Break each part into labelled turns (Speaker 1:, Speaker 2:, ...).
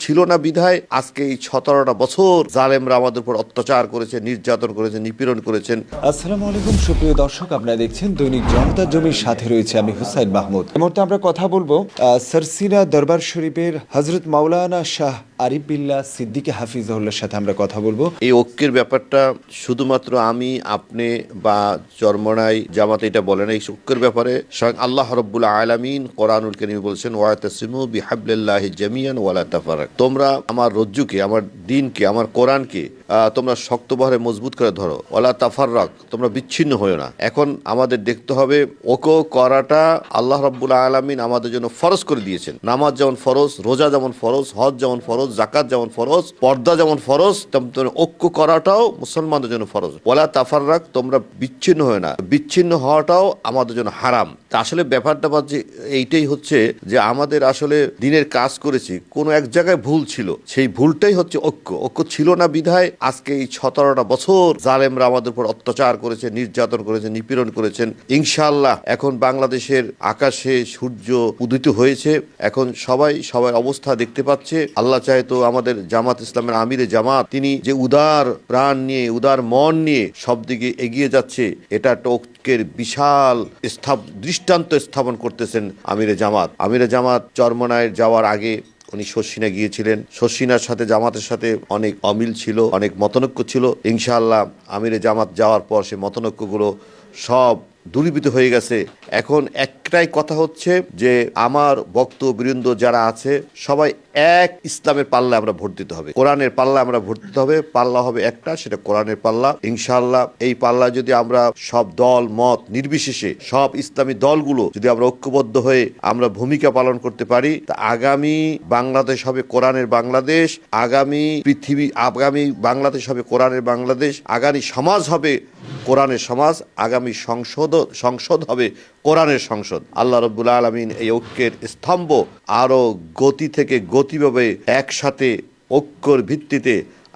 Speaker 1: ছিল না বিধায় আজকে এই 17টা বছর জালেমরা আমাদের উপর অত্যাচার করেছে, নির্যাতন করেছে, নিপীড়ন করেছেন।
Speaker 2: আসসালামু আলাইকুম সুপ্রিয় দর্শক, আপনারা দেখছেন দৈনিক জনতা জমির সাথে রয়েছে আমি হুসাইন মাহমুদ। এই মুহূর্তে আমরা কথা বলবো সারসিনা দরবার শরীফের হযরত মাওলানা শাহ আরিফ বিল্লাহ সিদ্দিকী হাফিজাহুল্লাহর সাথে আমরা কথা বলবো।
Speaker 1: এই ঐক্যের ব্যাপারটা শুধুমাত্র আমি, আপনি বা চরমনাই জামাত এটা বলে না। এই ঐক্যের ব্যাপারে স্বয়ং আল্লাহ রাব্বুল আলামিন কোরআনুল কারীমে বলেছেন, ওয়াতাসিমু বিহাবলিল্লাহি জামিয়ান ওয়ালা তাফারাক। তোমরা আমার রজ্জুকে, আমার দ্বীনকে, আমার কোরআনকে তোমরা শক্তভাবে মজবুত করে ধরো, ওয়ালা তাফাররাক, তোমরা বিচ্ছিন্ন হয়ো না। এখন আমাদের দেখতে হবে ঐক্য করাটা আল্লাহ রাব্বুল আলামিন আমাদের জন্য ফরজ করে দিয়েছেন। নামাজ যেমন ফরজ, রোজা যেমন ফরজ, হজ যেমন ফরজ, যাকাত যেমন ফরজ, পর্দা যেমন ফরজ, তেমন ঐক্য করাটাও মুসলমানদের জন্য ফরজ। ওয়ালা তাফাররাক, তোমরা বিচ্ছিন্ন হয় না। বিচ্ছিন্ন হওয়াটাও আমাদের জন্য হারাম। তা আসলে ব্যাপারটা যে এইটাই হচ্ছে যে আমাদের আসলে দিনের কাজ করেছি, কোনো এক জায়গায় ভুল ছিল, সেই ভুলটাই হচ্ছে ঐক্য। ঐক্য ছিল না বিধায় আজকে এই 17টা বছর জালেমরা আমাদের উপর অত্যাচার করেছে, নির্যাতন করেছে, নিপীড়ন করেছেন। ইনশাআল্লাহ এখন বাংলাদেশের আকাশে সূর্য উদিত হয়েছে। এখন সবাই অবস্থা দেখতে পাচ্ছে। আল্লাহ চাহে তো আমাদের জামাত ইসলামের আমিরে জামাত, তিনি যে উদার প্রাণ নিয়ে, উদার মন নিয়ে সব দিকে এগিয়ে যাচ্ছে, এটা একটা ঐক্যের বিশাল দৃষ্টান্ত স্থাপন করতেছেন আমিরে জামাত। আমিরে জামাত চরমনায় যাওয়ার আগে উনি শর্ষিনা গিয়েছিলেন। শর্ষিনার সাথে জামাতের সাথে অনেক অমিল ছিল, অনেক মতনৈক্য ছিল। ইনশাআল্লাহ আমিরে জামাত যাওয়ার পর সে মতনৈক্যগুলো সব দূরীভূত হয়ে গেছে। এখন একটাই কথা হচ্ছে যে আমার বক্তবৃন্দ যারা আছে সবাই এক ইসলামের পাল্লা আমরা ভোট দিতে হবে, কোরআনের পাল্লা আমরা ভোট দিতে হবে। পাল্লা হবে একটা, সেটা কোরআনের পাল্লা। ইনশাআল্লাহ এই পাল্লা যদি আমরা সব দল মত নির্বিশেষে সব ইসলামী দলগুলো যদি আমরা ঐক্যবদ্ধ হয়ে আমরা ভূমিকা পালন করতে পারি, তা আগামী বাংলাদেশ হবে কোরআনের বাংলাদেশ, আগামী বাংলাদেশ হবে কোরআনের বাংলাদেশ, আগামী সমাজ হবে কোরআনের সমাজ, আগামী সংসদ হবে কোরআনের সংসদ। আল্লাহ রাব্বুল আলামিন এই ঐক্যের স্তম্ভ আরো গতি থেকে গতিভাবে একসাথে ঐক্যর ভিত্তিতে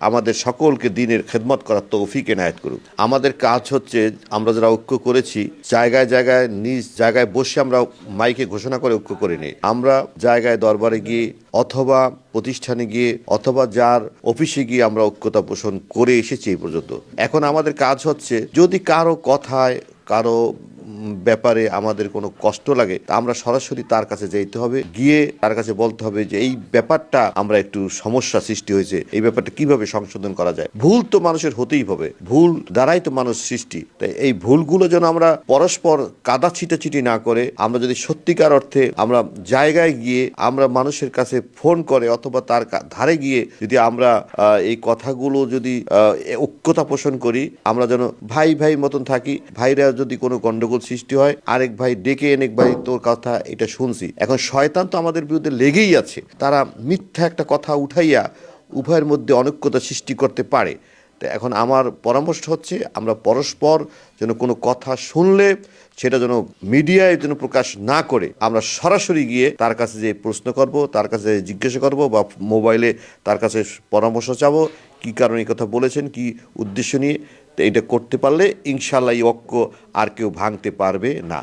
Speaker 1: আমাদের সকলকে দ্বীনের খেদমত করার তৌফিক এনায়েত করুক। আমাদের কাজ হচ্ছে, আমরা যারা ঐক্য করেছি, জায়গায় জায়গায় নিজ জায়গায় বসে আমরা মাইকে ঘোষণা করে ঐক্য করিনি। আমরা জায়গায় দরবারে গিয়ে অথবা প্রতিষ্ঠানে গিয়ে অথবা যার অফিসে গিয়ে আমরা ঐক্যতা পোষণ করে এসেছি এই পর্যন্ত। এখন আমাদের কাজ হচ্ছে, যদি কারো কথায়, কারো ব্যাপারে আমাদের কোনো কষ্ট লাগে, তা আমরা সরাসরি তার কাছে যেতে হবে, গিয়ে তার কাছে বলতে হবে যে এই ব্যাপারটা আমরা একটু সমস্যা সৃষ্টি হয়েছে, এই ব্যাপারটা কিভাবে সংশোধন করা যায়। ভুল তো মানুষের হতেই হবে, ভুল দ্বারাই তো মানুষ সৃষ্টি। তাই এই ভুলগুলো যেন আমরা পরস্পর কাদা ছিটাছিটি না করে, আমরা যদি সত্যিকার অর্থে আমরা জায়গায় গিয়ে আমরা মানুষের কাছে ফোন করে অথবা তার ধারে গিয়ে যদি আমরা এই কথাগুলো যদি ঐক্যতা পোষণ করি, আমরা যেন ভাই ভাই মতন থাকি। ভাইরা যদি কোনো গন্ডগোল সৃষ্টি হয়, আরেক ভাই ডেকে এনে, ভাই তোর কথা এটা শুনছি। এখন শয়তান তো আমাদের বিরুদ্ধে লেগেই আছে, তারা মিথ্যা একটা কথা উঠাইয়া উভয়ের মধ্যে অনৈক্যতা সৃষ্টি করতে পারে। তো এখন আমার পরামর্শ হচ্ছে, আমরা পরস্পর যেন কোনো কথা শুনলে সেটা যেন মিডিয়ায় যেন প্রকাশ না করে, আমরা সরাসরি গিয়ে তার কাছে যে প্রশ্ন করব, তার কাছে জিজ্ঞাসা করব, বা মোবাইলে তার কাছে পরামর্শ চাবো, কী কারণে এই কথা বলেছেন, কি উদ্দেশ্য নিয়ে। তো এটা করতে পারলে ইনশাআল্লাহ এই ঐক্য আর কেউ ভাঙতে পারবে না।